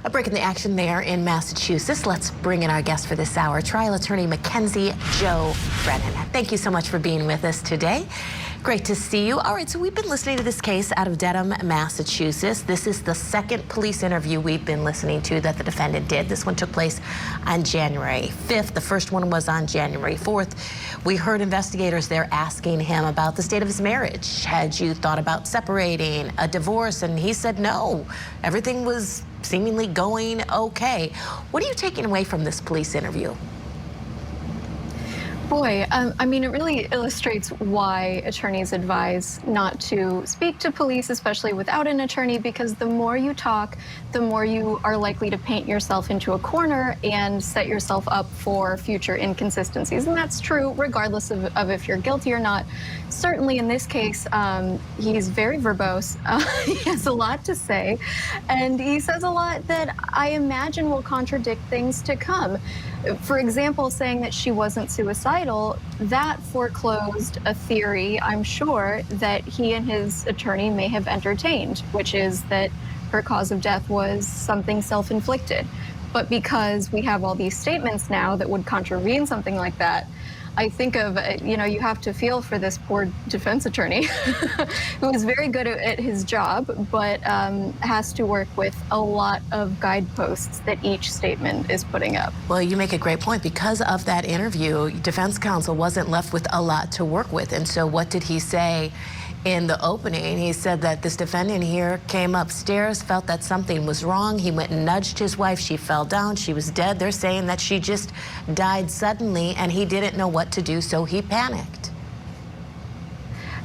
A break in the action there in Massachusetts. Let's bring in our guest for this hour, trial attorney Mackenzie Jo Brennan. Thank you so much for being with us today. Great to see you. All right, so we've been listening to this case out of Dedham, Massachusetts. This is the second police interview we've been listening to that the defendant did. This one took place on January 5th. The first one was on January 4th. We heard investigators there asking him about the state of his marriage. Had you thought about separating, a divorce? And he said no. Everything was seemingly going okay. What are you taking away from this police interview? Boy, I mean, it really illustrates why attorneys advise not to speak to police, especially without an attorney, because the more you talk, the more you are likely to paint yourself into a corner and set yourself up for future inconsistencies. And that's true regardless of if you're guilty or not. Certainly in this case, he's very verbose. He has a lot to say, and he says a lot that I imagine will contradict things to come. For example, saying that she wasn't suicidal, that foreclosed a theory, I'm sure, that he and his attorney may have entertained, which is that her cause of death was something self-inflicted. But because we have all these statements now that would contravene something like that, I think of, you know, you have to feel for this poor defense attorney who is very good at his job, but has to work with a lot of guideposts that each statement is putting up. Well, you make a great point. Because of that interview, defense counsel wasn't left with a lot to work with. And so what did he say in the opening? He said that this defendant here came upstairs, felt that something was wrong. He went and nudged his wife. She fell down. She was dead. They're saying that she just died suddenly and he didn't know what to do, so he panicked.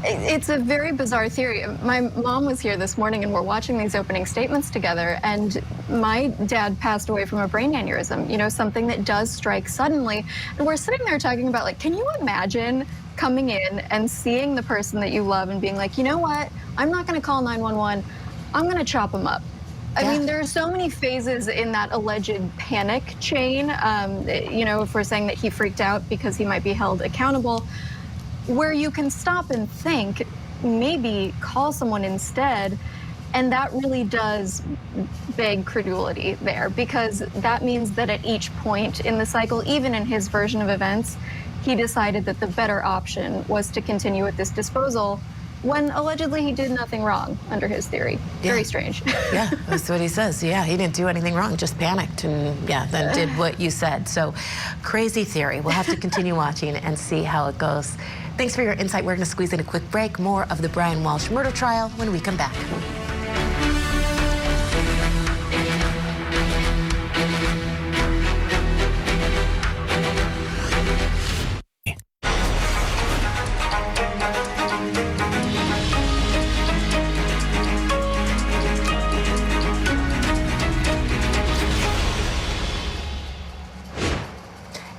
It's a very bizarre theory. My mom was here this morning and we're watching these opening statements together, and my dad passed away from a brain aneurysm, you know, something that does strike suddenly. And we're sitting there talking about, like, can you imagine coming in and seeing the person that you love and being like, you know what, I'm not going to call 911, I'm going to chop him up. I mean, there are so many phases in that alleged panic chain, you know, if we're saying that he freaked out because he might be held accountable, where you can stop and think, maybe call someone instead. And that really does beg credulity there, because that means that at each point in the cycle, even in his version of events, he decided that the better option was to continue with this disposal when allegedly he did nothing wrong under his theory. Yeah. Very strange. Yeah, that's what he says. Yeah, he didn't do anything wrong, just panicked and, yeah, then did what you said. So, crazy theory. We'll have to continue watching and see how it goes. Thanks for your insight. We're going to squeeze in a quick break. More of the Brian Walshe murder trial when we come back.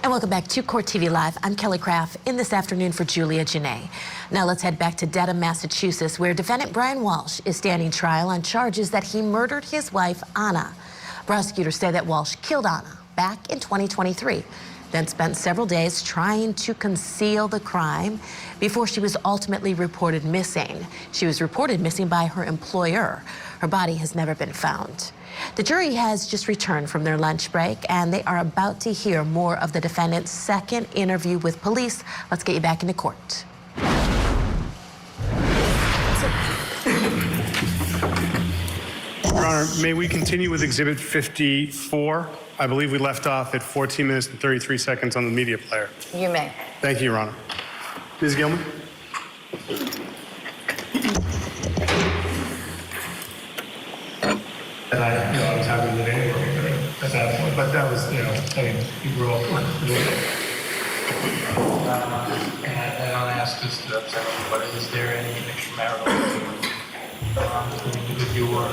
And welcome back to Court TV Live. I'm Kelly Krapf in this afternoon for Julia Janae. Now let's head back to Dedham, Massachusetts, where defendant Brian Walshe is standing trial on charges that he murdered his wife, Anna. Prosecutors say that Walshe killed Anna back in 2023, then spent several days trying to conceal the crime before she was ultimately reported missing. She was reported missing by her employer. Her body has never been found. The jury has just returned from their lunch break, and they are about to hear more of the defendant's second interview with police. Let's get you back into court. Your Honor, may we continue with Exhibit 54? I believe we left off at 14 minutes and 33 seconds on the media player. You may. Thank you, Your Honor. Ms. Gilman? And I was happy to live anywhere at that point, but that was, I mean, you grew up with it. And I'll ask this to upset you, but is there any extramarital with you or?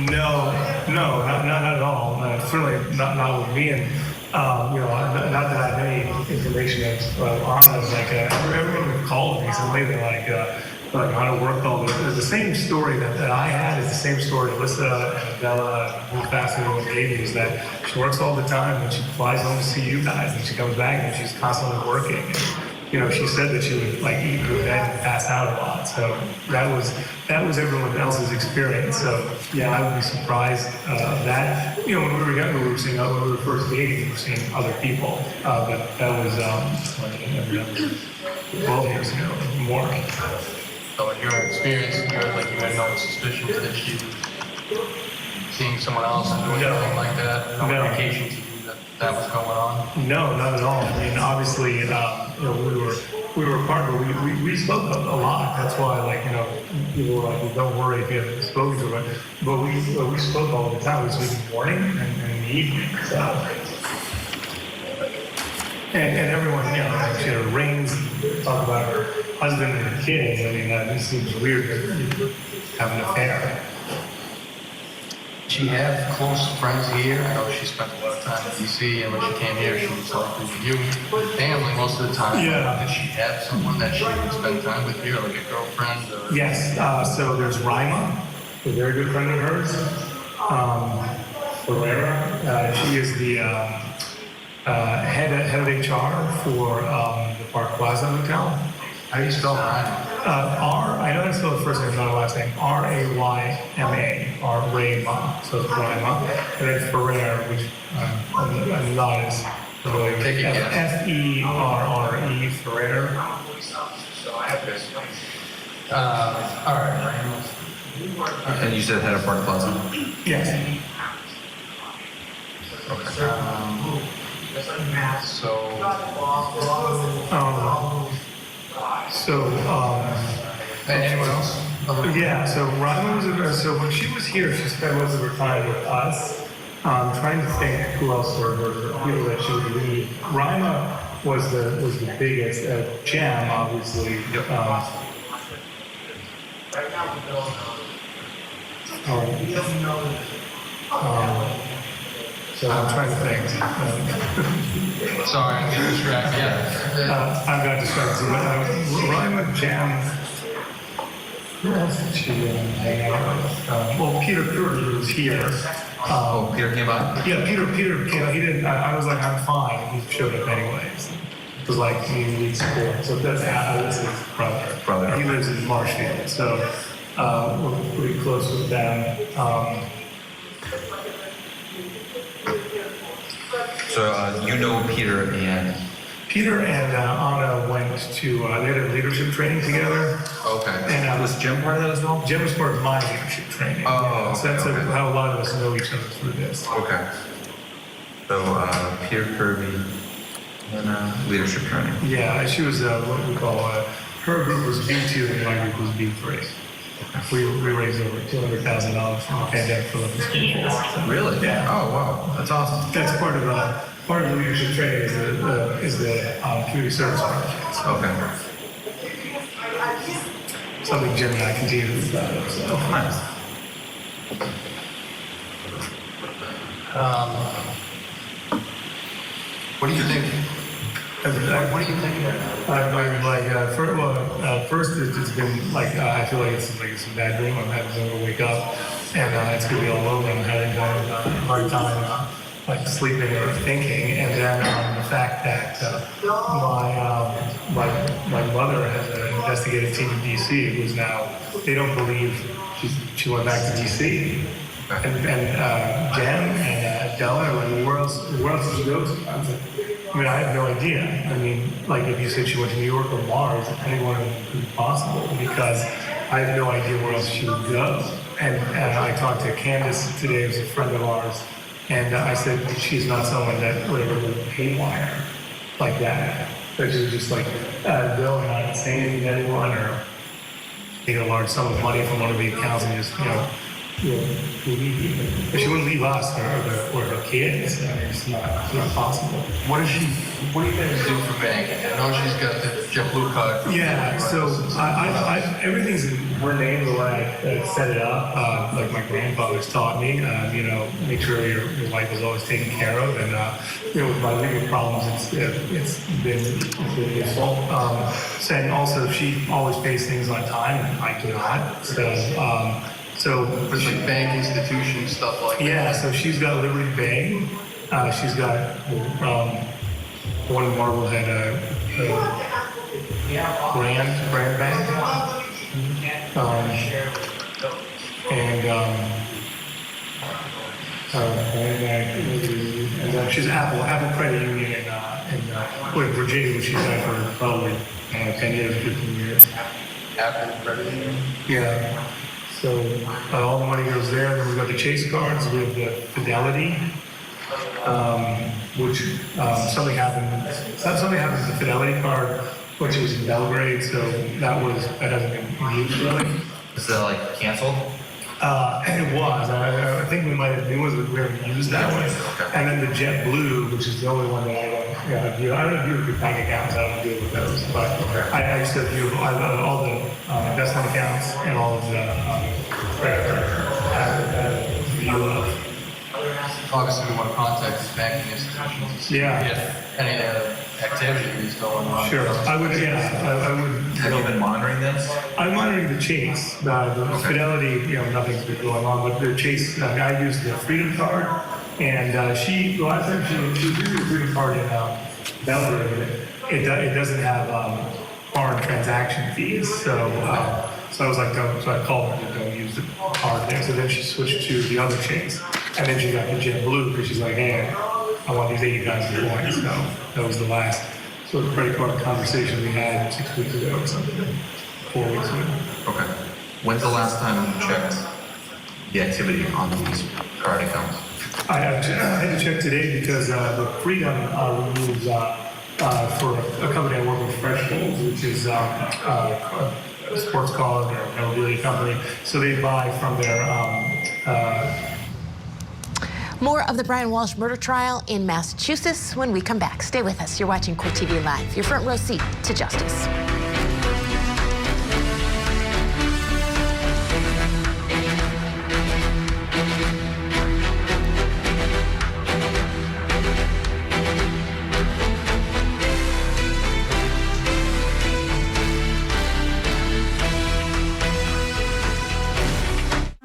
No, not at all. Certainly not with me, and not that I have any information that's on us. Like everyone who called me said lately, like how to work all this. The same story that I had is the same story Alyssa and Adela and Fascinating with Amy, is that she works all the time and she flies home to see you guys and she comes back and she's constantly working. she said that she would like eat in her bed and pass out a lot. So that was everyone else's experience. So yeah, I would be surprised that when we were seeing when we were first dating, we were seeing other people, but that was 12 years ago or more. So in your experience, you had no suspicions that she was seeing someone else and doing anything like that? No indication to you that was going on? No, not at all. I mean, obviously, we were apart, but we spoke a lot. That's why, people were like, well, don't worry if you haven't spoken to her. But we spoke all the time. We spoke in the morning and in the evening. So. And everyone, she had her rings, talk about her husband and her kids. I mean, that just seems weird to have an affair. She had close friends here. I know she spent a lot of time in D.C. and when she came here, she was talking with you, family most of the time. Yeah. Did she have someone that she would spend time with here, like a girlfriend? Or... Yes. So there's Rima, a very good friend of hers. Ferreira. She is the head of HR for the Park Plaza Hotel. How do you spell Rima? I know how to spell the first name, not the last name. R-A-Y-M-A, Rayma, so it's Rayma. And then Ferrer, which I'm not as familiar with. Take a guess. F-E-R-R-E, Ferrer. All right. And you said head of Park Plaza? Yes. Anyone else? Yeah, so Rima was so when she was here, she spent most of her time with us. Trying to think who else were people that she would lead. Rima was the biggest. Jam, obviously. So I'm trying to think. Sorry, I'm getting distracted. Yeah. I'm not distracted. Rima, Jam. Who else did she hang out with? Well, Peter Curry was here. Peter came by? Yeah, Peter came. He didn't. I was like, I'm fine. He showed up anyways. It was like he needs support. So that's his brother. He lives in Marshfield, so we're pretty close with them. So you know Peter and Anna went to, they had a leadership training together. Okay. And was Jim part of that as well? Jim was part of my leadership training. Oh, so that's okay. how a lot of us know each other through this. Okay. So Peter Kirby and leadership training. Yeah, she was what we call, her group was B2 and my group was B3. We raised over $200,000 from the pandemic for local schools. So, Really? Yeah. Oh, wow. That's awesome. That's part of the leadership training is the community service projects. Okay. Something Jim and I continue to do about it. So. Nice. What do you think? What do you think? First it's been like I feel like it's a bad dream. I'm having to wake up, and it's gonna be all over. I'm having a hard time sleeping or thinking, and then the fact that my mother has an investigative team in DC who's now they don't believe she went back to DC. And Jen and Della, where else did she go to? I mean, I have no idea. I mean, like if you said she went to New York or Mars, anyone could be possible because I have no idea where else she would go. And I talked to Candace today, who's a friend of ours, and I said she's not someone that would ever go haywire like that. That she would just go and not say anything to anyone or take a large sum of money from one of the accounts and just, leave you. But she wouldn't leave us or her kids. I mean, it's not possible. What do you guys do for banking? I know she's got the JetBlue card. Yeah, so everything's in her name the way I set it up. Like my grandfather's taught me, make sure your wife is always taken care of. And, with my legal problems, it's been useful. Saying also she always pays things on time and I do not. So It's like bank institutions, stuff like that. yeah, so she's got Liberty Bay. She's got one in Marblehead, Brand Bank. And she's Apple Credit Union in Virginia, which she's had for probably 10 years, 15 years. Apple Credit Union? Yeah. So all the money goes there. Then we've got the Chase cards. We have the Fidelity, which something happened with the Fidelity card, which was in Belgrade. So that hasn't been used really. Is that like canceled? And it was. I think we might have new ones, but we haven't used that one. Okay. And then the JetBlue, which is the only one that I don't deal. I don't deal with bank accounts. I don't deal with those. But I used to deal with all the investment accounts and all of the view of. Obviously, we want to contact these banking institutions. Yeah. If any activity is going on. Sure. I would. Have you been monitoring this? I'm monitoring the Chase. The Fidelity, nothing's been going on. But the Chase, I used the Freedom card, and the last time she used the Freedom card in Belgrade, it doesn't have foreign transaction fees. So I was like, so I called her to don't use the card there. So then she switched to the other Chase, and then she got the JetBlue because she's like, hey, I want these 80,000 points. So that was the last sort of credit card conversation we had 6 weeks ago or something, 4 weeks ago. Okay. When's the last time you checked the activity on these card accounts? I had to check today because the Freedom removes for a company I work with, Fresh Goals, which is a sports car or memorabilia company. So they buy from their. More of the Brian Walshe murder trial in Massachusetts when we come back. Stay with us. You're watching Court TV Live, your front row seat to justice.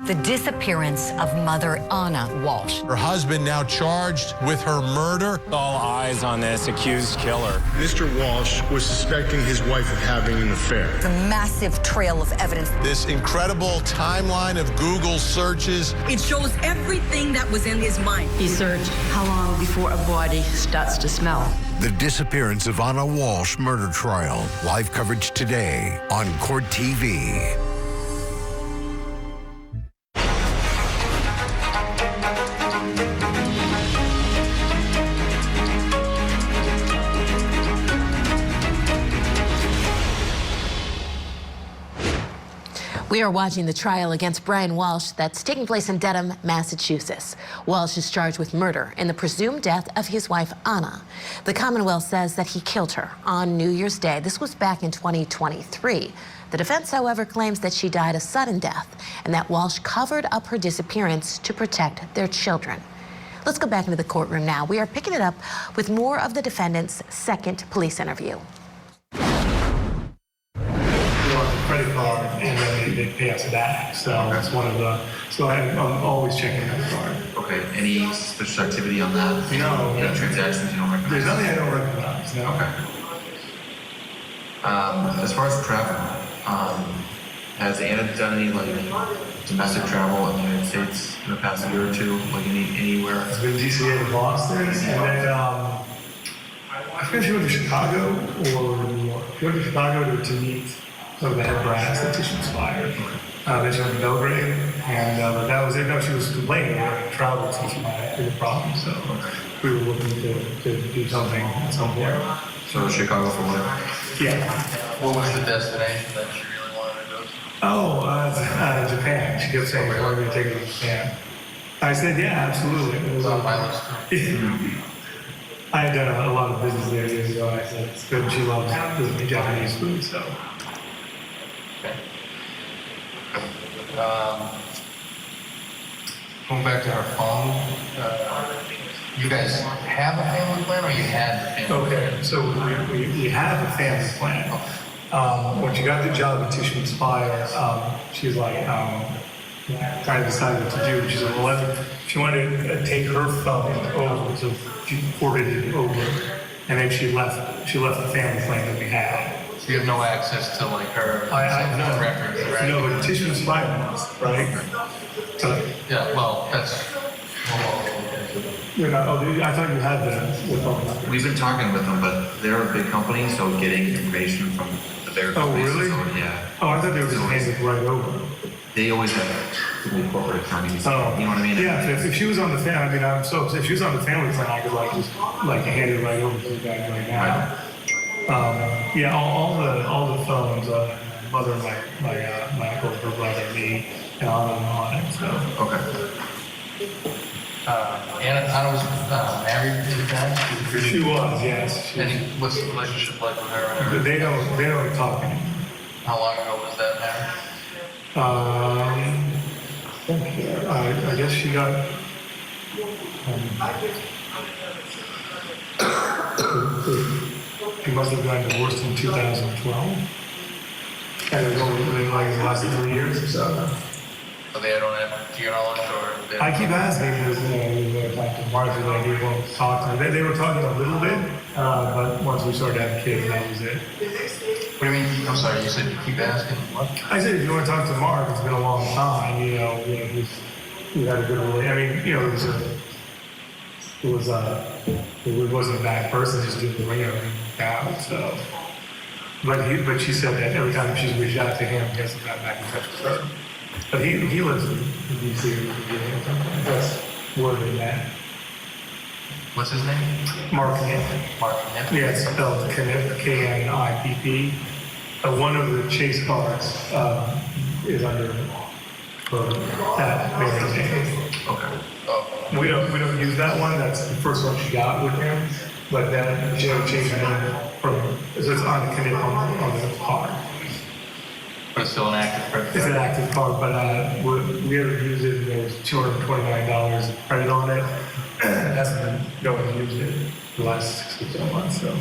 The disappearance of mother Anna Walshe. Her husband now charged with her murder. All eyes on this accused killer. Mr. Walshe was suspecting his wife of having an affair. The massive trail of evidence. This incredible timeline of Google searches. It shows everything that was in his mind. He searched how long before a body starts to smell. The disappearance of Anna Walshe murder trial. Live coverage today on Court TV. We are watching the trial against Brian Walshe that's taking place in Dedham, Massachusetts. Walshe is charged with murder in the presumed death of his wife, Anna. The Commonwealth says that he killed her on New Year's Day. This was back in 2023. The defense, however, claims that she died a sudden death and that Walshe covered up her disappearance to protect their children. Let's go back into the courtroom now. We are picking it up with more of the defendant's second police interview. Credit card, and then they pay us back. So that's one of the. So I'm always checking that card. Okay. Any suspicious activity on that? No. Any transactions you don't recognize? There's nothing I don't recognize. No. Okay. As far as travel, has Anna done any domestic travel in the United States in the past year or two, anywhere? It's been DCA to Boston, and then I forget if she went to Chicago or New York. She went to Chicago to meet some of the head brass that Tishman Spire. Then she went to Belgrade, and but that was it. No, she was complaining about travel since my problem, so we were looking to do something at some point. So Chicago for what? Yeah. What was the destination that she really wanted to go to? Oh, Japan. She kept saying, "We're going to take her to Japan." I said, "Yeah, absolutely." It was on my list. I had done a lot of business there years ago, and I said it's good. She loves the Japanese food, so. Going back to her phone, you guys have a family plan, or you had a family plan? Okay, so we have a family plan. When she got the job at Tishman Spire, she's like trying to decide what to do. She's like, well, she wanted to take her phone over, so she ported it over, and then she left the family plan that we had. So you have no access to like her no records or anything? No, but tissue is fine, right? So, Yeah, well, that's. you're not, I thought you had the phone number. We've been talking with them, but they're a big company, so getting information from their companies. really? Yeah. Oh, I thought they were just handed right over. They always have to be corporate attorneys. Oh, you know what I mean? Yeah, if she was on the family, I mean, I'm so upset. If she was on the family plan, I could like just like hand it right over to the guy right now. Yeah, all the phones, mother, my uncle, her brother, me, and on it. So Okay. Anna was married to the guy? She was, yes. And what's the relationship like with her and her? They don't talk anymore. How long ago was that marriage? I guess she got. She must have gotten divorced in 2012. And it was only like the last 3 years or so. So they don't have, to your knowledge, or? They I keep asking because, we were talking to Martha, like, he won't talk to me. They were talking a little bit, but once we started having kids, that was it. What do you mean? I'm sorry, you said you keep asking what? I said, if you want to talk to Mark, it's been a long time, we had a good relationship. I mean, it wasn't a bad person, just didn't bring everything out, so. But she said that every time she's reached out to him, he hasn't gotten back in touch with her. But he lives in D.C. That's where they met. What's his name? Mark Knipp. Mark Knipp? Yeah, it's spelled Knipp, K-N-I-P-P. One of the chase cards is under that Mary's name. Okay. Oh. We don't use that one. That's the first one she got with him. But then she changed her name from, so it's on the Knipp on the card. But it's still an active credit card? It's an active card, but we ever used it, and there was $229 of credit on it. No one used it the last 6 or 7 months, so.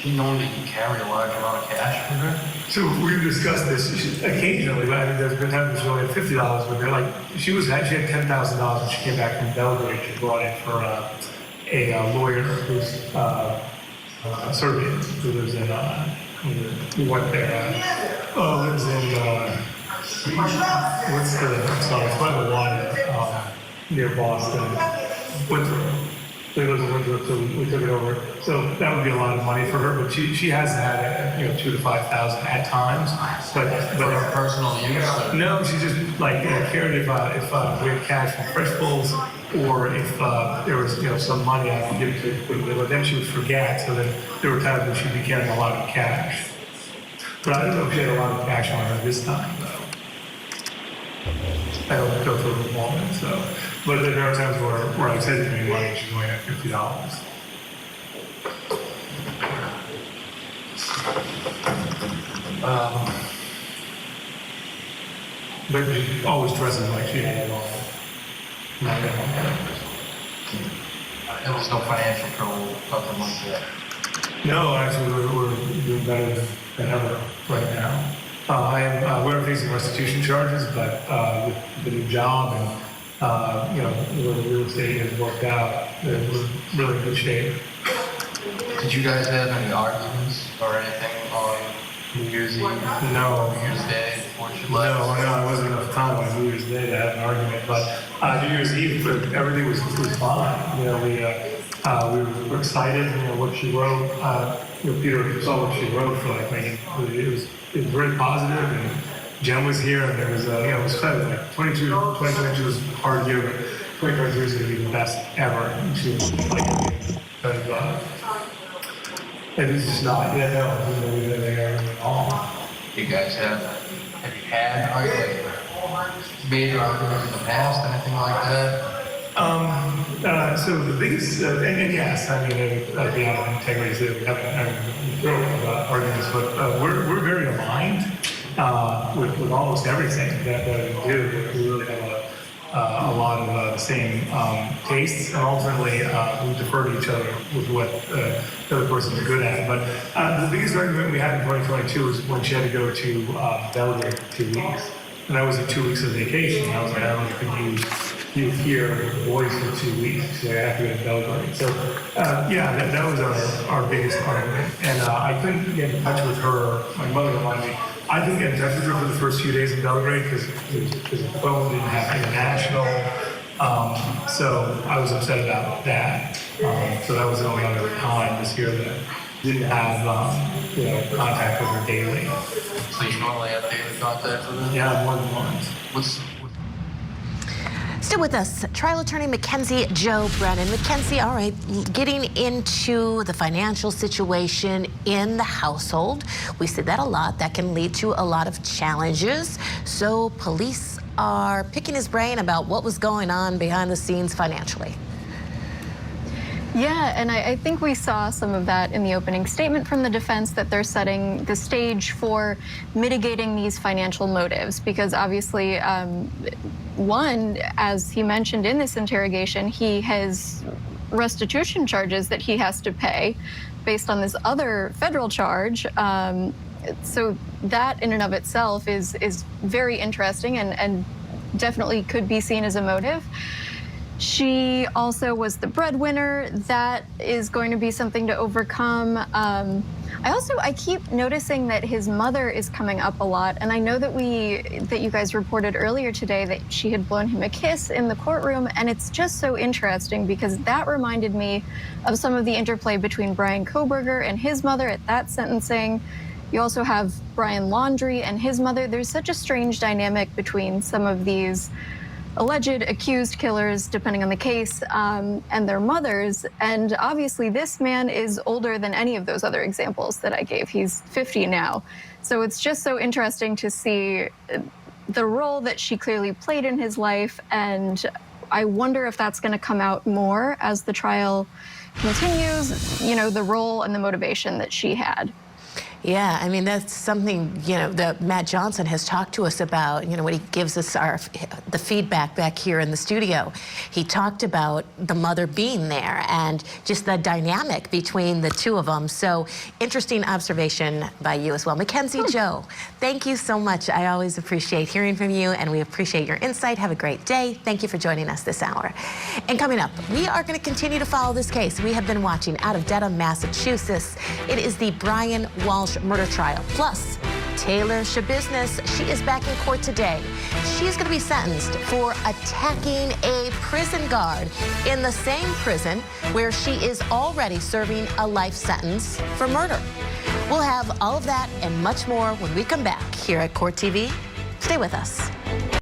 She normally carry a large amount of cash with her? So we've discussed this occasionally, but I mean, there's been times she only had $50 with her. Like, she had $10,000 when she came back from Belgrade. She brought it for a lawyer who's Serbian, who lives in, we went there, lives in, it's by the water, near Boston, Winthrop. They live in Winthrop, so we took it over. So that would be a lot of money for her, but she hasn't had it, $2,000 to $5,000 at times. But her personal use? Or? No, she just cared if we had cash from Fresh Bowls, or if there was some money I could give to her quickly. But then she would forget, so then there were times when she'd be carrying a lot of cash. But I don't know if she had a lot of cash on her this time, though. I don't go through the moment, so. But there are times where I said to me money and she's only at $50. But she always dresses like she had it all. There was no financial trouble, nothing like that. No, actually, we're doing better than ever right now. We're facing restitution charges, but with the new job and where the real estate has worked out, we're really in good shape. Did you guys have any arguments or anything on New Year's Eve? No. New Year's Day before she left? No, it wasn't enough time on New Year's Day to have an argument, but New Year's Eve, everything was fine. We were excited, what she wrote. Peter saw what she wrote for it was very positive, and Jen was here, and there was it was exciting. 2022 was a hard year, but 2023 is going to be the best ever. And she was and it's just not, at all. You guys have you had major arguments in the past, anything like that? So the biggest, and yes, I mean, beyond integrity, so we haven't arguments, but we're very aligned with almost everything that we do. We really have a lot of the same tastes, and ultimately we defer to each other with what the other person's good at. But the biggest argument we had in 2022 was when she had to go to Belgrade for 2 weeks. And that was 2 weeks of vacation. I was like, I don't know if you could use you hear a voice for 2 weeks. So I have to go to Belgrade. So yeah, that was our biggest argument. And I couldn't get in touch with her. My mother reminded me. I couldn't get in touch with her for the first few days in Belgrade because the phone didn't have international. So I was upset about that. So that was the only other time this year that I didn't have contact with her daily. So you normally have daily contact with her? Yeah, more than once. Still with us, trial attorney Mackenzie Joe Brennan. Mackenzie, all right, getting into the financial situation in the household. We said that a lot. That can lead to a lot of challenges. So police are picking his brain about what was going on behind the scenes financially. Yeah, and I think we saw some of that in the opening statement from the defense, that they're setting the stage for mitigating these financial motives, because obviously, one, as he mentioned in this interrogation, he has restitution charges that he has to pay based on this other federal charge. So that in and of itself is very interesting and definitely could be seen as a motive. She also was the breadwinner. That is going to be something to overcome. I keep noticing that his mother is coming up a lot, and I know that you guys reported earlier today that she had blown him a kiss in the courtroom, and it's just so interesting because that reminded me of some of the interplay between Brian Kohberger and his mother at that sentencing. You also have Brian Laundrie and his mother. There's such a strange dynamic between some of these alleged accused killers, depending on the case, and their mothers. And obviously this man is older than any of those other examples that I gave. He's 50 now. So it's just so interesting to see the role that she clearly played in his life. And I wonder if that's going to come out more as the trial continues, the role and the motivation that she had. Yeah, I mean, that's something, that Matt Johnson has talked to us about, when he gives us the feedback back here in the studio. He talked about the mother being there and just the dynamic between the two of them. So interesting observation by you as well. Mackenzie Joe, thank you so much. I always appreciate hearing from you, and we appreciate your insight. Have a great day. Thank you for joining us this hour. And coming up, we are going to continue to follow this case. We have been watching out of Dedham, Massachusetts. It is the Brian Walshe murder trial. Plus, Taylor Schabusiness, she is back in court today. She's going to be sentenced for attacking a prison guard in the same prison where she is already serving a life sentence for murder. We'll have all of that and much more when we come back here at Court TV. Stay with us.